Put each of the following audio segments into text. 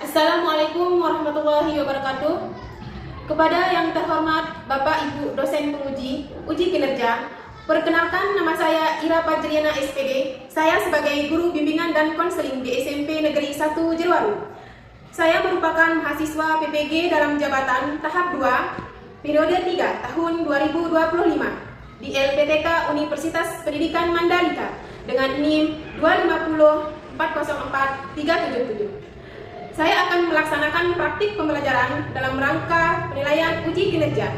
Assalamualaikum warahmatullahi wabarakatuh. Kepada yang terhormat Bapak Ibu dosen penguji uji kinerja, perkenalkan nama saya Ira Fajriana SPD. Saya sebagai guru bimbingan dan konseling di SMP Negeri 1 Jeruwaru. Saya merupakan mahasiswa PPG dalam jabatan tahap 2 periode 3 tahun 2025 di LPTK Universitas Pendidikan Mandalika dengan NIM 250404377. Saya akan melaksanakan praktik pembelajaran dalam rangka penilaian uji kinerja.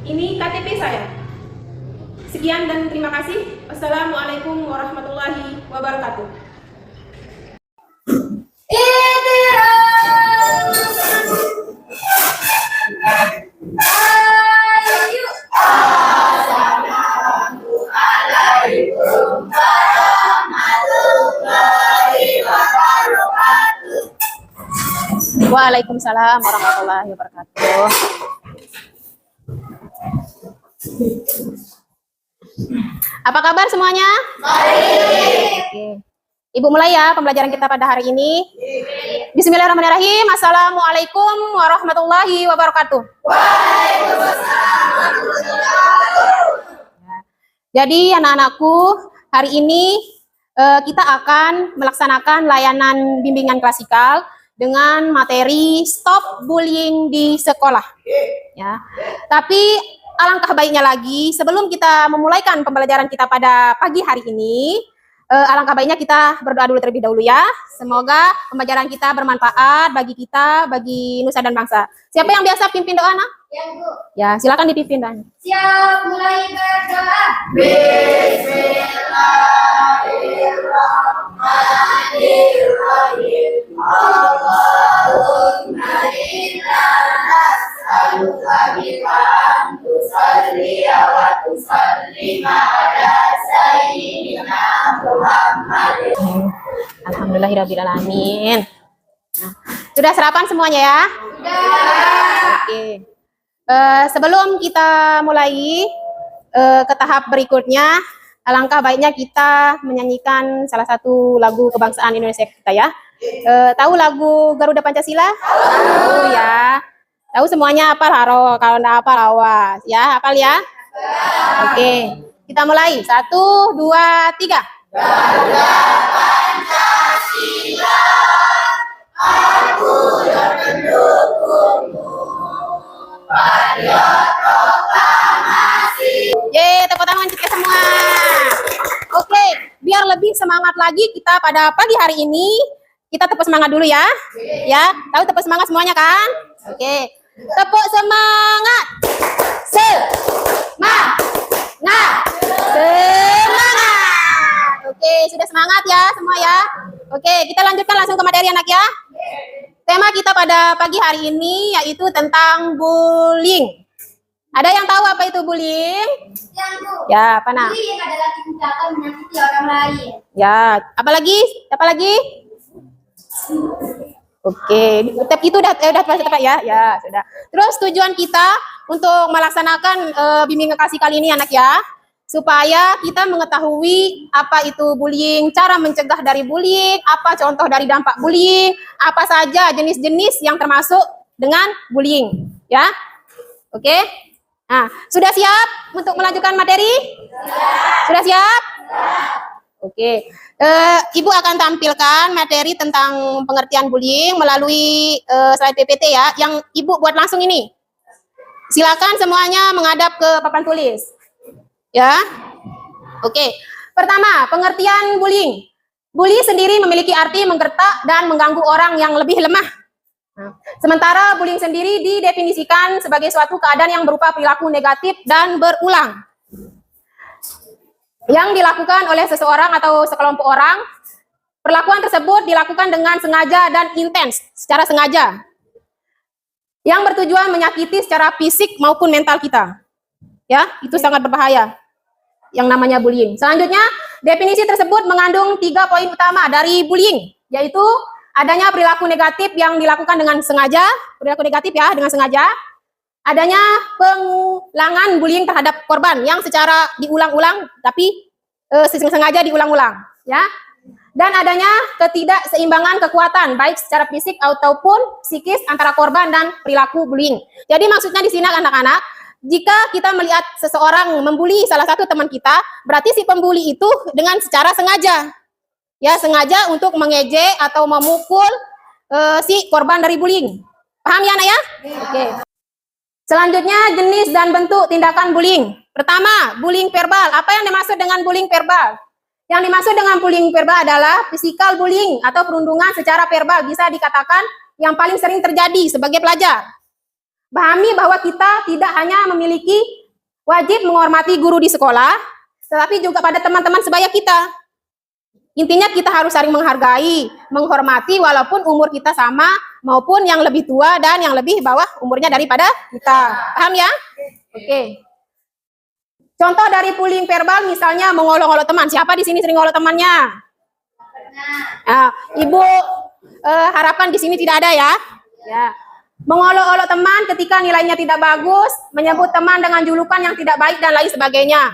Ini KTP saya. Sekian dan terima kasih. Wassalamualaikum warahmatullahi wabarakatuh. Waalaikumsalam warahmatullahi wabarakatuh. Apa kabar semuanya? Baik. Oke. Ibu mulai ya pembelajaran kita pada hari ini. Bismillahirrahmanirrahim. Assalamualaikum warahmatullahi wabarakatuh. Waalaikumsalam warahmatullahi wabarakatuh. Jadi anak-anakku, hari ini kita akan melaksanakan layanan bimbingan klasikal dengan materi stop bullying di sekolah. Ya. Tapi alangkah baiknya lagi sebelum kita memulaikan pembelajaran kita pada pagi hari ini, alangkah baiknya kita berdoa dulu terlebih dahulu ya. Semoga pembelajaran kita bermanfaat bagi kita, bagi nusa dan bangsa. Siapa yang biasa pimpin doa, nak? Ya, Bu. Ya, silakan dipimpin dan. Siap, mulai berdoa. Bismillahirrahmanirrahim. Allahumma inna nas'aluka bika an tusalli wa tusallima ala sayyidina Muhammad. Alhamdulillahirabbil alamin. Nah, sudah sarapan semuanya ya? Sudah. Oke. Sebelum kita mulai ke tahap berikutnya, alangkah baiknya kita menyanyikan salah satu lagu kebangsaan Indonesia kita ya. Tahu lagu Garuda Pancasila? Tahu ya. Tahu semuanya hafal haro, kalau enggak hafal awas ya, hafal ya? Oke, kita mulai. 1, 2, 3. Garuda Pancasila, aku yang mendukungmu. Patriot proklamasi. Yeay, tepuk tangan kita semua. Oke, biar lebih semangat lagi kita pada pagi hari ini, kita tepuk semangat dulu ya. Ya, tahu tepuk semangat semuanya kan? Oke, tepuk semangat. Semangat. Semangat. Oke, sudah semangat ya semua ya. Oke, kita lanjutkan langsung ke materi anak ya. Tema kita pada pagi hari ini yaitu tentang bullying. Ada yang tahu apa itu bullying? Yang Bu. Ya, apa nak? Bullying adalah tindakan menyakiti orang lain. Ya, apalagi? Apa lagi? Oke, itu udah tepat ya. Ya, sudah. Terus tujuan kita untuk melaksanakan bimbingan kasih kali ini anak ya, supaya kita mengetahui apa itu bullying, cara mencegah dari bullying, apa contoh dari dampak bullying, apa saja jenis-jenis yang termasuk dengan bullying, ya. Oke. Nah, sudah siap untuk melanjutkan materi? Sudah siap? Oke. Ibu akan tampilkan materi tentang pengertian bullying melalui slide PPT ya, yang Ibu buat langsung ini. Silakan semuanya menghadap ke papan tulis. Ya, oke. Pertama, pengertian bullying. Bully sendiri memiliki arti menggertak dan mengganggu orang yang lebih lemah. Nah, sementara bullying sendiri didefinisikan sebagai suatu keadaan yang berupa perilaku negatif dan berulang, yang dilakukan oleh seseorang atau sekelompok orang. Perlakuan tersebut dilakukan dengan sengaja dan intens, secara sengaja, yang bertujuan menyakiti secara fisik maupun mental kita. Ya, itu sangat berbahaya yang namanya bullying. Selanjutnya, definisi tersebut mengandung 3 poin utama dari bullying, yaitu adanya perilaku negatif yang dilakukan dengan sengaja, perilaku negatif ya dengan sengaja, adanya pengulangan bullying terhadap korban yang secara diulang-ulang tapi sengaja diulang-ulang, ya. Dan adanya ketidakseimbangan kekuatan baik secara fisik ataupun psikis antara korban dan perilaku bullying. Jadi maksudnya di sini anak-anak, jika kita melihat seseorang membuli salah satu teman kita, berarti si pembuli itu dengan secara sengaja, ya sengaja untuk mengejek atau memukul si korban dari bullying. Paham ya anak ya? Oke. Selanjutnya jenis dan bentuk tindakan bullying. Pertama, bullying verbal. Apa yang dimaksud dengan bullying verbal? Yang dimaksud dengan bullying verbal adalah physical bullying atau perundungan secara verbal, bisa dikatakan yang paling sering terjadi sebagai pelajar. Pahami bahwa kita tidak hanya memiliki wajib menghormati guru di sekolah, tetapi juga pada teman-teman sebaya kita. Intinya kita harus saling menghargai, menghormati walaupun umur kita sama maupun yang lebih tua dan yang lebih bawah umurnya daripada kita. Paham ya? Oke. Contoh dari bullying verbal misalnya mengolok-olok teman. Siapa di sini sering ngolok temannya? Nah, Ibu harapkan di sini tidak ada ya. Ya. Mengolok-olok teman ketika nilainya tidak bagus, menyebut teman dengan julukan yang tidak baik dan lain sebagainya.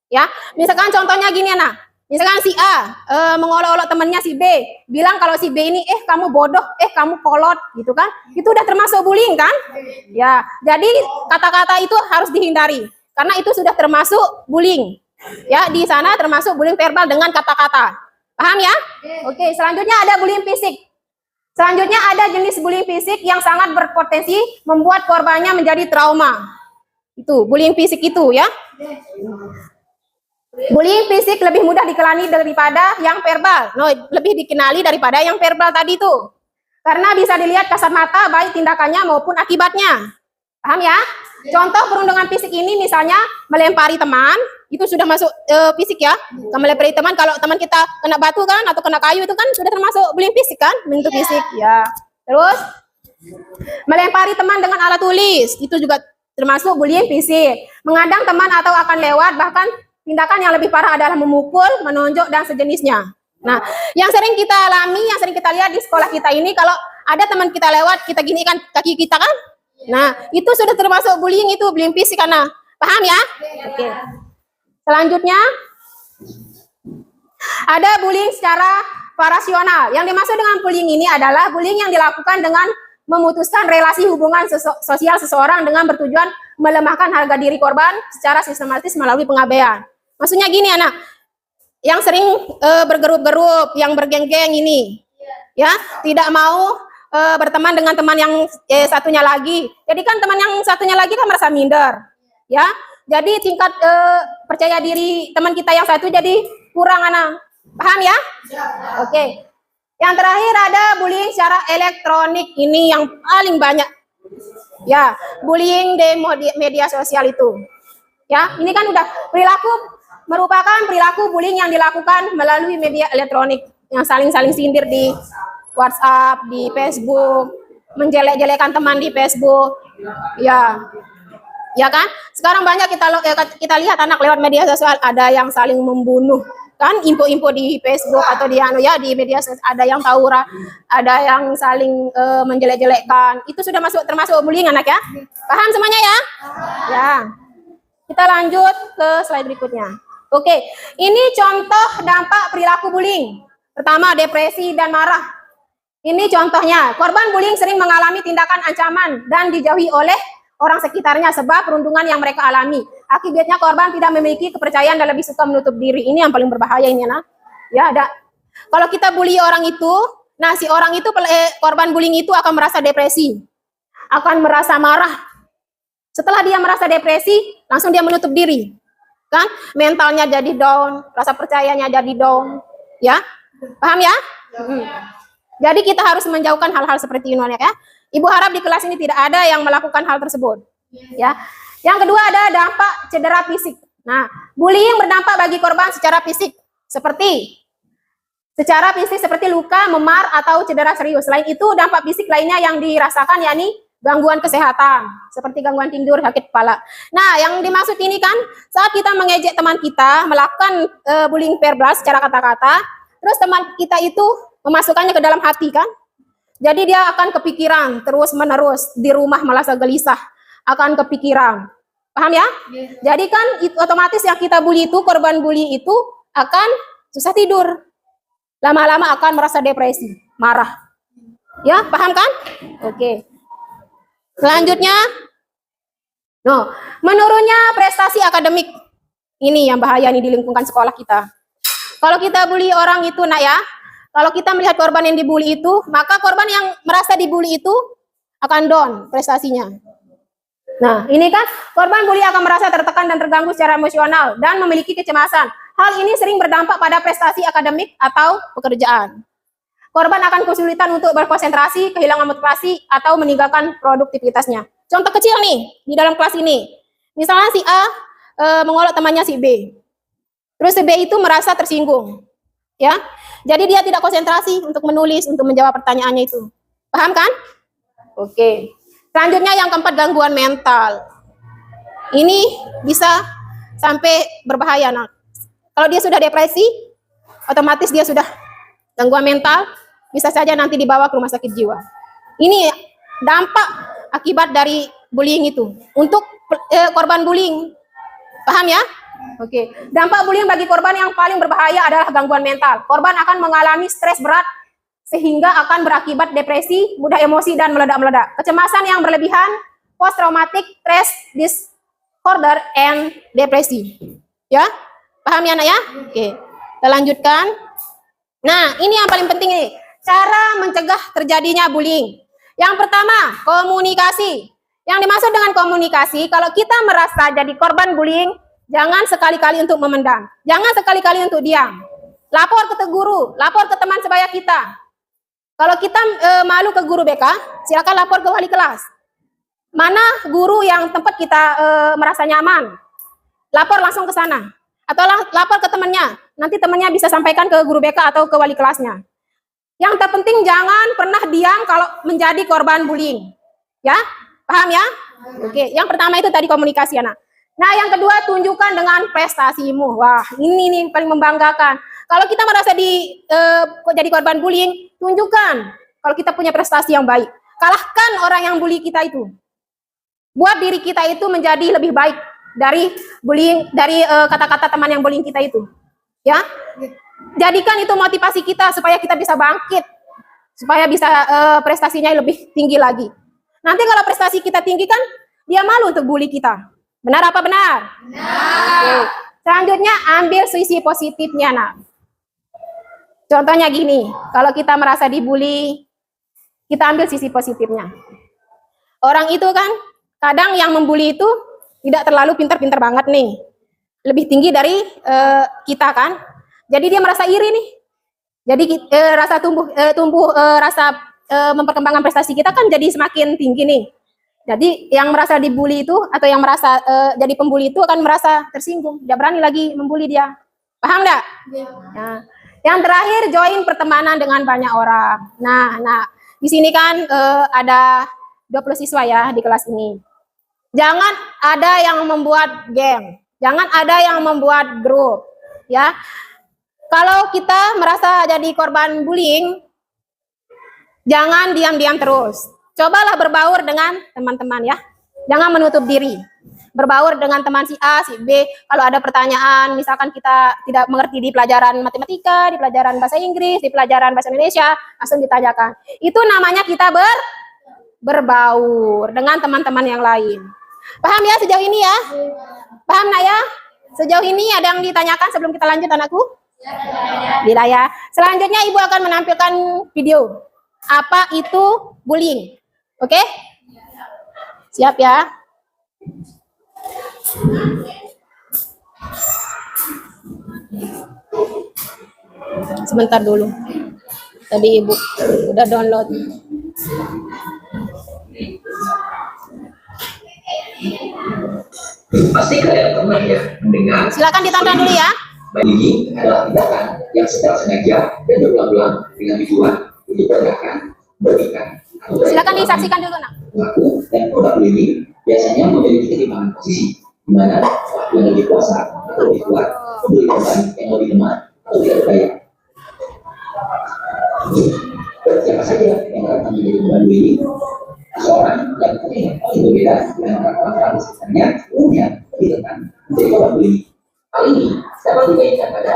Ya, misalkan contohnya gini anak. Misalkan si A mengolok-olok temannya si B, bilang kalau si B ini kamu bodoh, kamu kolot gitu kan. Itu udah termasuk bullying kan? Ya. Jadi kata-kata itu harus dihindari. Karena itu sudah termasuk bullying. Ya, di sana termasuk bullying verbal dengan kata-kata. Paham ya? Oke, selanjutnya ada bullying fisik. Selanjutnya ada jenis bullying fisik yang sangat berpotensi membuat korbannya menjadi trauma. Itu, bullying fisik itu ya. Bullying fisik lebih mudah dikenali daripada yang verbal. No, lebih dikenali daripada yang verbal tadi itu. Karena bisa dilihat kasat mata baik tindakannya maupun akibatnya. Paham ya? Contoh perundungan fisik ini misalnya melempari teman, itu sudah masuk fisik ya. Melempari teman, kalau teman kita kena batu kan atau kena kayu itu kan sudah termasuk bullying fisik kan, bentuk fisik ya. Terus melempari teman dengan alat tulis, itu juga termasuk bullying fisik. Mengadang teman atau akan lewat, bahkan tindakan yang lebih parah adalah memukul, menonjok dan sejenisnya. Nah, yang sering kita alami, yang sering kita lihat di sekolah kita ini, kalau ada teman kita lewat, kita ginikan kaki kita kan. Nah, itu sudah termasuk bullying, itu bullying fisik karena paham ya? Oke. Selanjutnya ada bullying secara parasional. Yang dimaksud dengan bullying ini adalah bullying yang dilakukan dengan memutuskan relasi hubungan sosial seseorang dengan bertujuan melemahkan harga diri korban secara sistematis melalui pengabaian. Maksudnya gini anak, yang sering bergerup-gerup, yang bergeng-geng ini, ya tidak mau berteman dengan teman yang satunya lagi. Jadi kan teman yang satunya lagi kan merasa minder, ya. Jadi tingkat percaya diri teman kita yang satu jadi kurang anak. Paham ya? Oke. Yang terakhir ada bullying secara elektronik, ini yang paling banyak. Ya, bullying di media sosial itu. Ya, ini kan udah merupakan perilaku bullying yang dilakukan melalui media elektronik yang saling-saling sindir di WhatsApp, di Facebook, menjelek-jelekan teman di Facebook, ya kan? Sekarang banyak kita lihat anak lewat media sosial, ada yang saling membunuh, kan? Info-info di Facebook atau di di media sosial, ada yang tawuran, ada yang saling menjelek-jelekkan. Itu sudah termasuk bullying anak ya? Paham semuanya ya? Ya. Kita lanjut ke slide berikutnya. Oke, ini contoh dampak perilaku bullying. Pertama, depresi dan marah. Ini contohnya, korban bullying sering mengalami tindakan ancaman dan dijauhi oleh orang sekitarnya sebab perundungan yang mereka alami. Akibatnya korban tidak memiliki kepercayaan dan lebih suka menutup diri. Ini yang paling berbahaya ini, nah. Ya, ada. Kalau kita bully orang itu, nah si orang itu korban bullying itu akan merasa depresi, akan merasa marah. Setelah dia merasa depresi, langsung dia menutup diri, kan? Mentalnya jadi down, rasa percayanya jadi down, ya. Paham ya? Jadi kita harus menjauhkan hal-hal seperti ini ya. Ibu harap di kelas ini tidak ada yang melakukan hal tersebut. Ya. Yang kedua ada dampak cedera fisik. Nah, bullying berdampak bagi korban secara fisik seperti luka, memar atau cedera serius. Selain itu dampak fisik lainnya yang dirasakan yakni gangguan kesehatan seperti gangguan tidur, sakit kepala. Nah, yang dimaksud ini kan saat kita mengejek teman kita, melakukan bullying verbal secara kata-kata, terus teman kita itu memasukkannya ke dalam hati kan. Jadi dia akan kepikiran terus-menerus, di rumah merasa gelisah, akan kepikiran. Paham ya? Jadi kan itu otomatis yang kita bully itu, korban bully itu akan susah tidur. lama-lama akan merasa depresi, marah. Ya, paham kan? Oke. Selanjutnya, menurunnya prestasi akademik. Ini yang bahaya nih di lingkungan sekolah kita. Kalau kita bully orang itu, nak ya, kalau kita melihat korban yang dibully itu, maka korban yang merasa dibully itu akan down prestasinya. Nah, ini kan korban bully akan merasa tertekan dan terganggu secara emosional dan memiliki kecemasan. Hal ini sering berdampak pada prestasi akademik atau pekerjaan. Korban akan kesulitan untuk berkonsentrasi, kehilangan motivasi, atau meninggalkan produktivitasnya. Contoh kecil nih, di dalam kelas ini. Misalnya si A mengolok temannya si B. Terus si B itu merasa tersinggung. Ya, jadi dia tidak konsentrasi untuk menulis, untuk menjawab pertanyaannya itu. Paham kan? Oke. Selanjutnya yang keempat, gangguan mental. Ini bisa sampai berbahaya. Nah, kalau dia sudah depresi, otomatis dia sudah gangguan mental, bisa saja nanti dibawa ke rumah sakit jiwa. Ini dampak akibat dari bullying itu. Untuk korban bullying, paham ya? Oke. Dampak bullying bagi korban yang paling berbahaya adalah gangguan mental. Korban akan mengalami stres berat, sehingga akan berakibat depresi, mudah emosi, dan meledak-meledak. Kecemasan yang berlebihan, post-traumatic stress disorder, and depresi. Ya, paham ya, nak ya? Oke, kita lanjutkan. Nah, ini yang paling penting nih, cara mencegah terjadinya bullying. Yang pertama, komunikasi. Yang dimaksud dengan komunikasi, kalau kita merasa jadi korban bullying, jangan sekali-kali untuk memendam. Jangan sekali-kali untuk diam. Lapor ke guru, lapor ke teman sebaya kita. Kalau kita malu ke guru BK, silakan lapor ke wali kelas. Mana guru yang tempat kita merasa nyaman, lapor langsung ke sana. Atau lapor ke temannya, nanti temannya bisa sampaikan ke guru BK atau ke wali kelasnya. Yang terpenting jangan pernah diam kalau menjadi korban bullying. Ya, paham ya? Oke, yang pertama itu tadi komunikasi, anak. Nah, yang kedua, tunjukkan dengan prestasimu. Wah, ini nih paling membanggakan. Kalau kita merasa jadi korban bullying, tunjukkan kalau kita punya prestasi yang baik. Kalahkan orang yang bully kita itu. Buat diri kita itu menjadi lebih baik dari bullying, dari kata-kata teman yang bullying kita itu. Ya, jadikan itu motivasi kita supaya kita bisa bangkit, supaya bisa prestasinya lebih tinggi lagi. Nanti kalau prestasi kita tinggi kan, dia malu untuk bully kita. Benar apa benar? Benar. Oke. Selanjutnya ambil sisi positifnya, nak. Contohnya gini, kalau kita merasa dibully, kita ambil sisi positifnya. Orang itu kan, kadang yang membuli itu tidak terlalu pintar-pintar banget nih. Lebih tinggi dari kita kan. Jadi dia merasa iri nih. Jadi rasa rasa memperkembangkan prestasi kita kan jadi semakin tinggi nih. Jadi yang merasa dibully itu atau yang merasa jadi pembuli itu akan merasa tersinggung, tidak berani lagi membuli dia. Paham enggak? Ya. Nah, yang terakhir, join pertemanan dengan banyak orang. Nah, di sini kan ada 20 siswa ya di kelas ini. Jangan ada yang membuat geng, jangan ada yang membuat grup, ya. Kalau kita merasa jadi korban bullying, jangan diam-diam terus. Cobalah berbaur dengan teman-teman ya. Jangan menutup diri. Berbaur dengan teman si A, si B. Kalau ada pertanyaan, misalkan kita tidak mengerti di pelajaran matematika, di pelajaran bahasa Inggris, di pelajaran bahasa Indonesia, langsung ditanyakan. Itu namanya kita berbaur dengan teman-teman yang lain. Paham ya sejauh ini ya? Paham nak ya? Sejauh ini ada yang ditanyakan sebelum kita lanjut, anakku? Tidak ya. Selanjutnya Ibu akan menampilkan video. Apa itu bullying? Oke? Siap ya? Sebentar dulu. Tadi Ibu udah download. Pasti kalian pernah ya mendengar. Silakan ditonton dulu ya. Bullying adalah tindakan yang secara sengaja dan berulang-ulang dengan tujuan untuk merendahkan, merugikan. Silakan disaksikan dulu, nak. Pelaku dan korban bullying biasanya memiliki ketimpangan posisi, di mana yang lebih kuasa atau lebih kuat, membuli korban yang lebih lemah atau tidak berdaya. Siapa saja yang akan menjadi korban bullying? Seorang yang paling berbeda dengan orang-orang di sekitarnya umumnya lebih rentan menjadi korban bullying. Hal ini dapat dikaitkan pada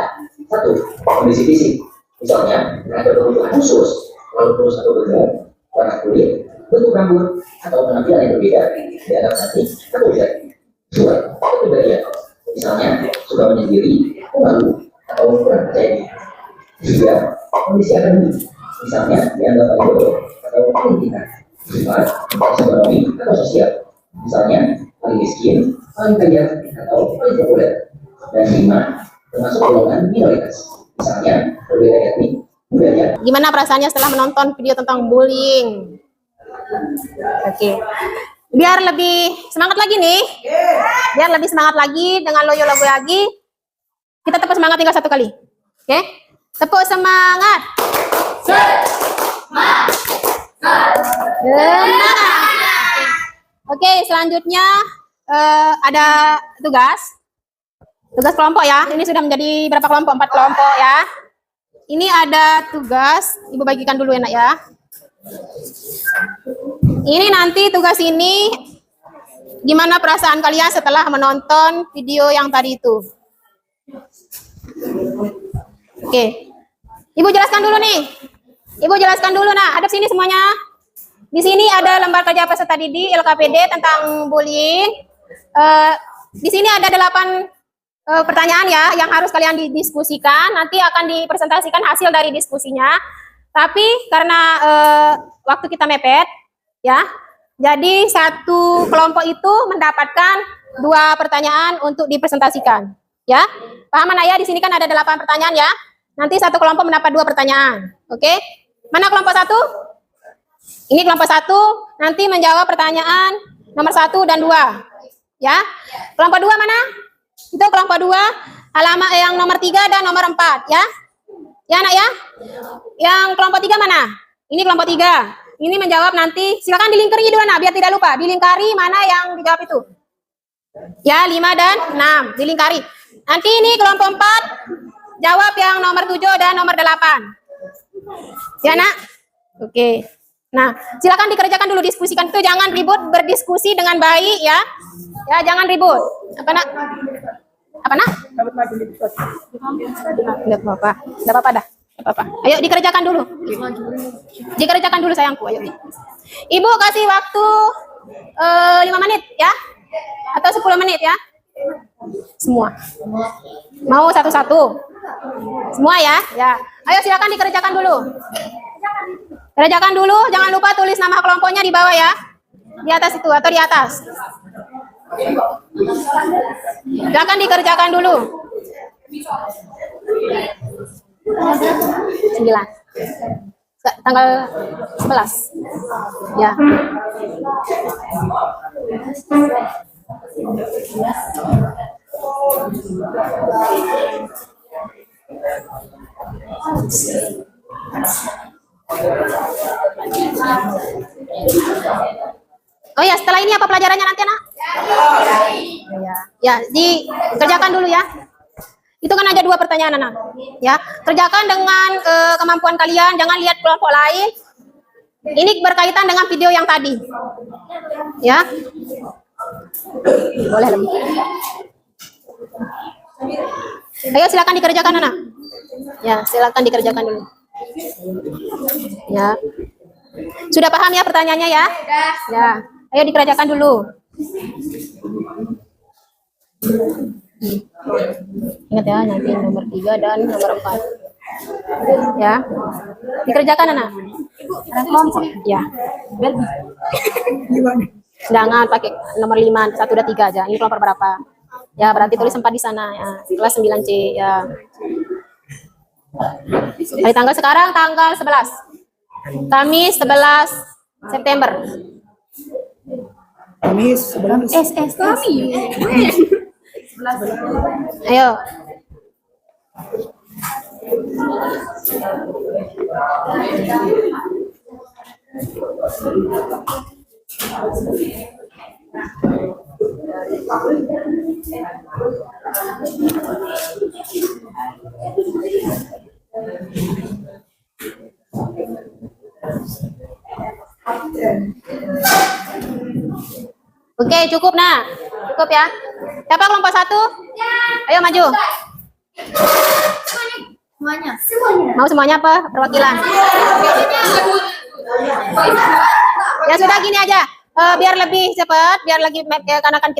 satu, kondisi fisik. Misalnya, ada kebutuhan khusus, kalau khusus atau berbeda, warna kulit, bentuk rambut, atau penampilan yang berbeda, dianggap cantik atau tidak. Dua, kepribadian. Misalnya, suka menyendiri, malu, atau kurang percaya diri. Tiga, kondisi akademik. Misalnya, dianggap paling bodoh atau paling pintar. Empat, ekonomi atau sosial. Misalnya, paling miskin, paling kaya, atau paling populer. Dan lima, termasuk golongan minoritas. Misalnya, berbeda etnik, budaya. Gimana perasaannya setelah menonton video tentang bullying? Oke. Biar lebih semangat lagi nih. Biar lebih semangat lagi dengan loyo logo lagi. Kita tepuk semangat tinggal satu kali. Oke? Tepuk semangat. Semangat. Oke, selanjutnya ada tugas. Tugas kelompok ya. Ini sudah menjadi berapa kelompok? 4 kelompok ya. Ini ada tugas. Ibu bagikan dulu enak ya. Ini nanti tugas ini gimana perasaan kalian setelah menonton video yang tadi itu? Oke. Ibu jelaskan dulu nih. Ibu jelaskan dulu nah, hadap sini semuanya. Di sini ada lembar kerja peserta didik LKPD tentang bullying. Di sini ada 8 pertanyaan ya yang harus kalian didiskusikan. Nanti akan dipresentasikan hasil dari diskusinya. Tapi karena waktu kita mepet, ya, jadi satu kelompok itu mendapatkan 2 pertanyaan untuk dipresentasikan, ya. Paham anak ya? Di sini kan ada 8 pertanyaan ya. Nanti satu kelompok mendapat 2 pertanyaan, oke? Mana kelompok 1? Ini kelompok 1 nanti menjawab pertanyaan nomor 1 dan 2, ya. Kelompok 2 mana? Itu kelompok 2 halaman yang nomor 3 dan nomor 4, ya. Ya anak ya? Yang kelompok 3 mana? Ini kelompok 3. Ini menjawab nanti, silakan dilingkari dulu anak, biar tidak lupa. Dilingkari mana yang dijawab itu. Ya, 5 dan 6. Dilingkari. Nanti ini kelompok 4, jawab yang nomor 7 dan nomor 8. Ya nak? Oke. Nah, silakan dikerjakan dulu, diskusikan itu. Jangan ribut, berdiskusi dengan baik ya. Ya, jangan ribut. Apa nak? Apa nak? Enggak apa-apa. Enggak apa-apa dah. Enggak apa-apa. Ayo dikerjakan dulu. Dikerjakan dulu sayangku, ayo. Ibu kasih waktu 5 menit ya. Atau 10 menit ya. Semua. Mau satu-satu. Semua ya? Ya. Ayo silakan dikerjakan dulu. Kerjakan dulu, jangan lupa tulis nama kelompoknya di bawah ya. Di atas itu atau di atas. Silakan dikerjakan dulu. 9. Tanggal 11. Ya. Oh ya, setelah ini apa pelajarannya nanti anak? Ya, dikerjakan dulu ya. Itu kan ada 2 pertanyaan anak. Ya, kerjakan dengan kemampuan kalian, jangan lihat kelompok lain. Ini berkaitan dengan video yang tadi. Ya. Boleh lebih. Ayo silakan dikerjakan anak. Ya, silakan dikerjakan dulu. Ya. Sudah paham ya pertanyaannya ya? Ya. Ayo dikerjakan dulu. Ingat ya, nanti nomor 3 dan nomor 4. Ya. Dikerjakan anak. Ya. Jangan pakai nomor 5, 1 dan 3 aja. Ini kelompok berapa? Ya, berarti tulis 4 di sana ya. Kelas 9C ya. Hari tanggal sekarang tanggal 11. Kamis 11 September. Kamis 11. Kamis. Ayo. Oke, cukup nah. Cukup ya. Siapa kelompok 1? Ayo maju. semuanya. Semuanya. Mau semuanya apa? Perwakilan. Ya sudah gini aja. Biar lebih cepat, biar lagi karena kan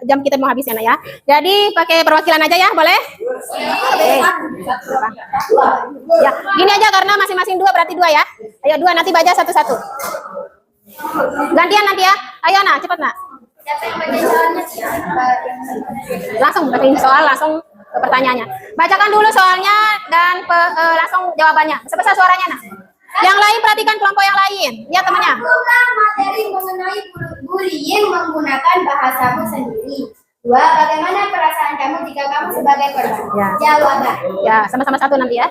jam kita mau habis ya, Nak, ya. Jadi pakai perwakilan aja ya, boleh? Oke. Ya, gini aja karena masing-masing 2 berarti 2 ya. Ayo 2 nanti baca satu-satu. Gantian nanti ya. Ayo Nak, cepat Nak. Siapa yang baca soalnya? Langsung bacain soal, langsung ke pertanyaannya. Bacakan dulu soalnya dan langsung jawabannya. Sebesar suaranya Nak. Yang lain perhatikan kelompok yang lain. Lihat temannya. Buka materi mengenai bullying menggunakan bahasamu sendiri. 2. Bagaimana perasaan kamu jika kamu sebagai korban? Ya. Jawaban. Ya, sama-sama satu nanti ya.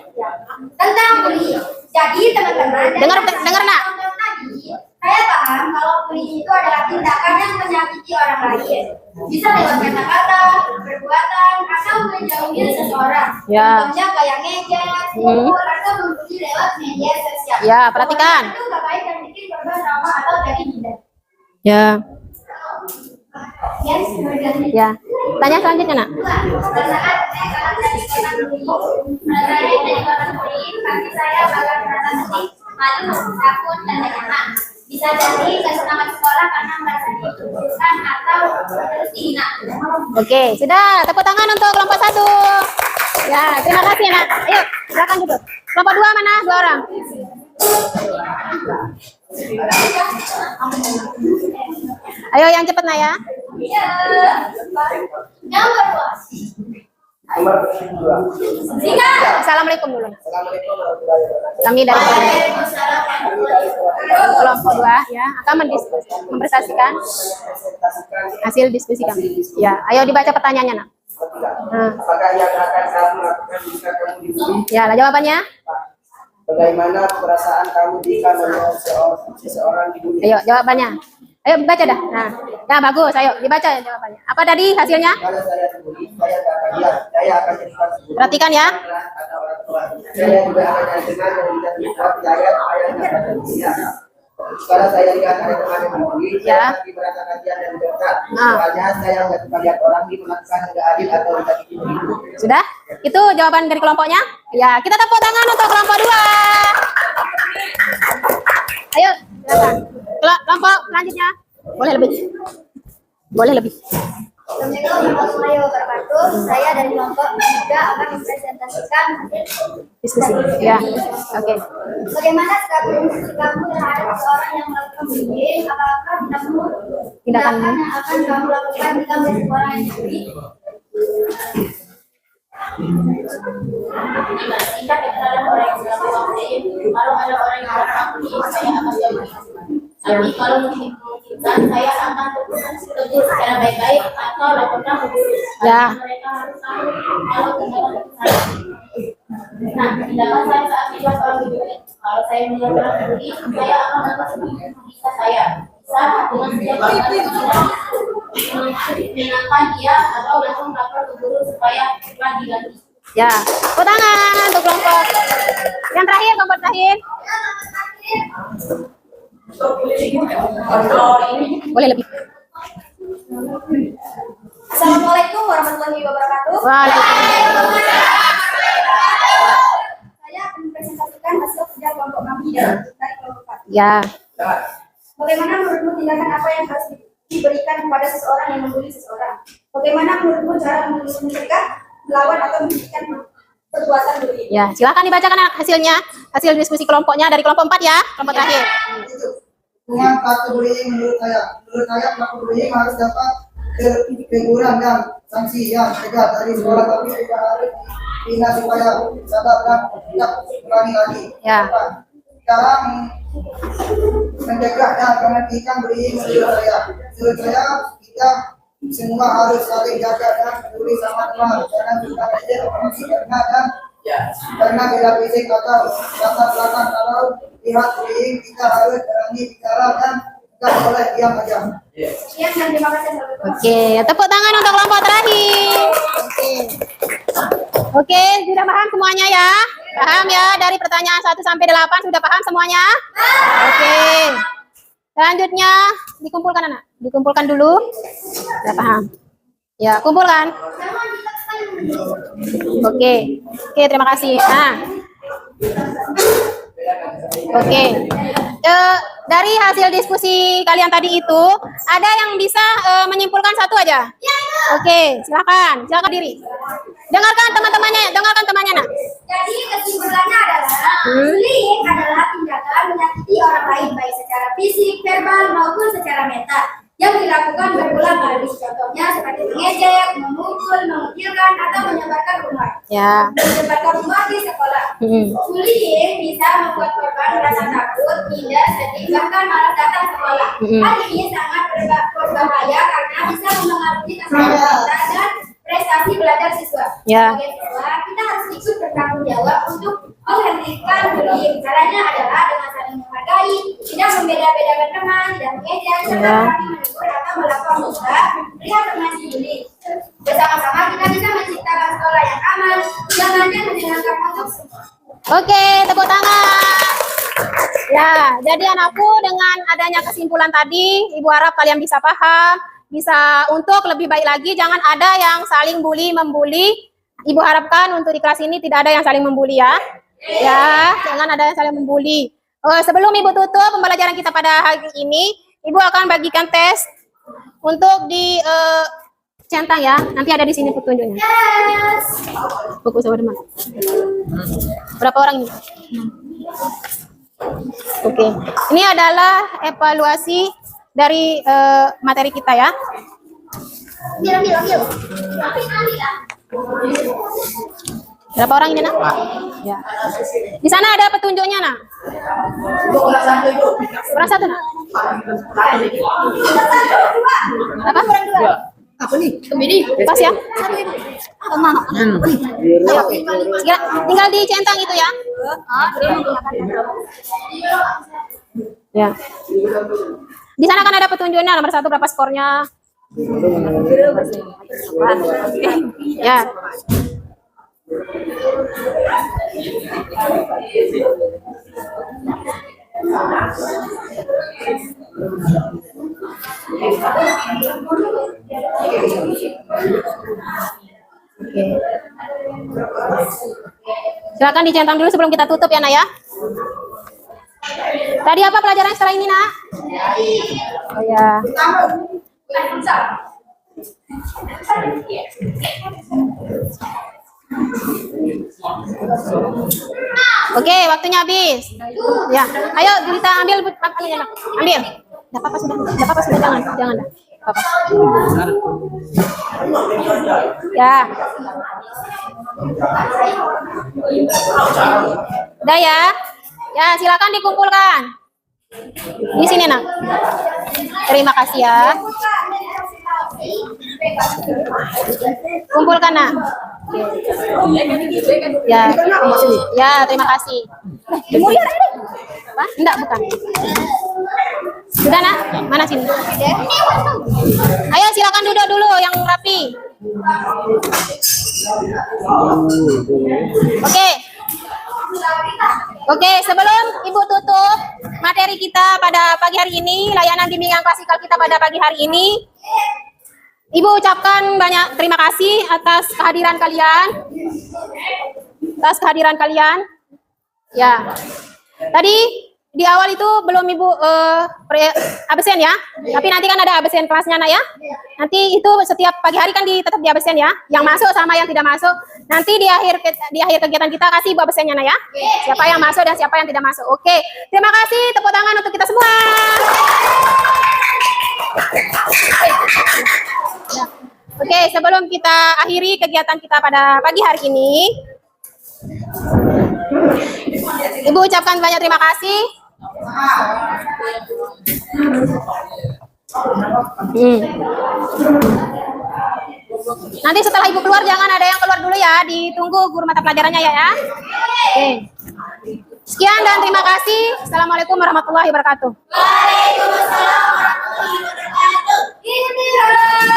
Tentang bullying. Jadi teman-teman, Dengar, Nak. tadi, saya paham kalau bullying itu adalah tindakan yang menyakiti orang lain. Bisa lewat kata-kata, perbuatan, atau menjauhi seseorang. Ya. Contohnya kayak ngejek, pukul, atau membuli lewat media sosial. Ya, perhatikan. Itu gak baik dan bikin korban trauma atau jadi tidak. Ya. Yes, berganti. Ya. Tanya selanjutnya Nak. Pada saat saya kalah dari korban bullying, pasti saya bakal merasa sedih, malu, takut, dan gak nyaman. Bisa jadi kesenangan sekolah karena merasa dikucilkan atau terus dihina. Oke, sudah. Tepuk tangan untuk kelompok 1. Ya, terima kasih Nak. Ayo, silakan duduk. Kelompok 2 mana? 2 orang. Ayo yang cepat Nak ya. Ya. Nomor 2. Zika. Assalamualaikum dulu. Kami dari kelompok 2 ya akan mempresentasikan hasil diskusi kami. Ya, ayo dibaca pertanyaannya Nak. Apakah yang akan kamu lakukan jika kamu dibully? Ya, lah jawabannya. Bagaimana perasaan kamu jika melihat seseorang dibully? Ayo jawabannya. Ayo baca dah. Nah, ya bagus. Ayo dibaca jawabannya. Apa tadi hasilnya? Kalau saya dibully, saya akan diam. Saya akan jadi guru. Perhatikan ya. Atau orang tua. Saya juga akan dengar dan tidak bisa saya akan diam. Kalau saya lihat ada teman yang dibully, Ya. saya pasti merasa kasihan dan dekat. Nah. Soalnya saya nggak suka lihat orang diperlakukan tidak adil atau disakiti begitu. Sudah? Itu jawaban dari kelompoknya? Ya, kita tepuk tangan untuk kelompok 2. Ayo, silakan. Kelompok selanjutnya. Boleh lebih. Boleh lebih. Assalamualaikum warahmatullahi wabarakatuh. Saya dari kelompok 3 akan mempresentasikan Diskusi. Ya. Oke. bagaimana sikapmu terhadap seseorang yang melakukan bullying. Apakah tindakan yang akan kamu lakukan jika melihat orang yang dibully? Jika ada orang yang melakukan bullying, kalau ada orang yang melakukan bullying, saya akan jauhi. Tapi kalau memungkinkan, saya akan tegur secara baik-baik atau laporkan ke guru. Ya. Mereka harus tahu kalau tindakan saya. Nah, tindakan saya saat melihat orang dibully. Kalau saya melihat orang dibully, saya akan melakukan bisa saya. Bisa dengan setiap menyenangkan dia atau langsung lapor ke guru supaya cepat diganti. Ya. Tepuk tangan untuk kelompok. Yang terakhir, kelompok terakhir. Boleh lebih. Assalamualaikum warahmatullahi wabarakatuh. Waalaikumsalam. Saya akan mempresentasikan hasil kerja kelompok kami dari kelompok 4. Ya. Bagaimana menurutmu tindakan apa yang harus diberikan kepada seseorang yang membuli seseorang? Bagaimana menurutmu cara mencegah, melawan atau menghentikan perbuatan bullying? Ya, silakan dibacakan hasilnya. Hasil diskusi kelompoknya dari kelompok 4 ya, kelompok terakhir. Dengan pelaku bullying menurut saya pelaku bullying harus dapat teguran dan sanksi yang tegas dari sekolah, tapi juga harus dibina supaya sadar dan tidak ulangi lagi. Ya. Sekarang mencegah dan menghentikan bullying menurut saya kita semua harus saling jaga dan peduli sama teman. Jangan kita saja emosi karena beda fisik atau latar belakang. Kalau lihat bullying kita harus berani bicara dan tidak boleh diam aja. Sekian dan terima kasih. Assalamualaikum. Oke, tepuk tangan untuk kelompok terakhir. Oke, sudah paham semuanya ya? Paham ya? Dari pertanyaan 1 sampai 8 sudah paham semuanya? Oke. Selanjutnya dikumpulkan anak. Dikumpulkan dulu. Sudah paham. Ya, kumpulkan. Oke, terima kasih. Nah, oke. Dari hasil diskusi kalian tadi itu, ada yang bisa menyimpulkan satu aja? Oke, silakan diri. Dengarkan temannya, nak. Jadi kesimpulannya adalah bullying adalah tindakan menyakiti orang lain baik secara fisik, verbal maupun secara mental yang dilakukan berulang kali. Contohnya seperti mengejek, memukul, mengucilkan atau menyebarkan rumor. Ya. Menyebarkan rumor di sekolah. Bullying bisa membuat korban merasa takut, tidak sedih, bahkan malah datang sekolah. Hal ini sangat berbahaya karena bisa mempengaruhi kesehatan dan prestasi belajar siswa. Ya. Sebagai siswa, kita harus ikut bertanggung jawab untuk menghentikan bullying. Caranya adalah dengan saling menghargai, tidak membeda-bedakan teman, tidak mengejek, serta berani menegur atau melakukan usaha lihat teman bullying. Bersama-sama kita bisa menciptakan sekolah yang aman, yang hanya menyenangkan untuk semua. Oke, tepuk tangan. Ya, jadi anakku dengan adanya kesimpulan tadi, Ibu harap kalian bisa paham, bisa untuk lebih baik lagi, jangan ada yang saling membuli. Ibu harapkan untuk di kelas ini tidak ada yang saling membuli ya. Ya, jangan ada yang saling membuli. Sebelum Ibu tutup pembelajaran kita pada hari ini, Ibu akan bagikan tes untuk di centang ya. Nanti ada di sini petunjuknya. Buku sama teman. Berapa orang ini? Oke. Ini adalah evaluasi dari materi kita ya. Ambil. Berapa orang ini, nak? Ya. Di sana ada petunjuknya, nak. Kurang satu, nak. Apa? Kurang dua. Apa nih? Pas ya? Ya, tinggal dicentang itu ya. Ya. Di sana kan ada petunjuknya nomor 1 berapa skornya. Ya. Oke. Silakan dicentang dulu sebelum kita tutup ya, Nak ya. Tadi apa pelajaran setelah ini, Nak? Oh ya. Oke, waktunya habis. Ya, ayo kita ambil ambil. Enggak apa-apa sudah. Jangan. Apa? Ya. Udah ya. Ya, silakan dikumpulkan. Di sini, Nak. Terima kasih ya. Kumpulkan, Nak. Ya. Ya, terima kasih. Apa? Enggak, bukan. Sudah, Nak? Mana sini? Ayo silakan duduk dulu yang rapi. Oke, sebelum Ibu tutup materi kita pada pagi hari ini, layanan bimbingan klasikal kita pada pagi hari ini, Ibu ucapkan banyak terima kasih atas kehadiran kalian. Ya, tadi di awal itu belum Ibu absen ya, tapi nanti kan ada absen kelasnya, Nak ya. Nanti itu setiap pagi hari kan tetap di absen ya, yang masuk sama yang tidak masuk. Nanti di akhir kegiatan kita kasih Ibu absennya, Nak ya. Siapa yang masuk dan siapa yang tidak masuk. Oke, terima kasih, tepuk tangan untuk kita semua. Oke, sebelum kita akhiri kegiatan kita pada pagi hari ini, Ibu ucapkan banyak terima kasih. Nanti setelah Ibu keluar jangan ada yang keluar dulu ya, ditunggu guru mata pelajarannya ya. Oke. Sekian dan terima kasih. Assalamualaikum warahmatullahi wabarakatuh. Waalaikumsalam warahmatullahi wabarakatuh.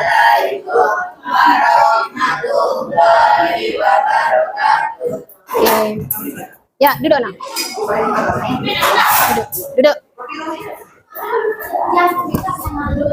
Assalamualaikum warahmatullahi wabarakatuh. Ya, duduk, Nak. Duduk. kita malu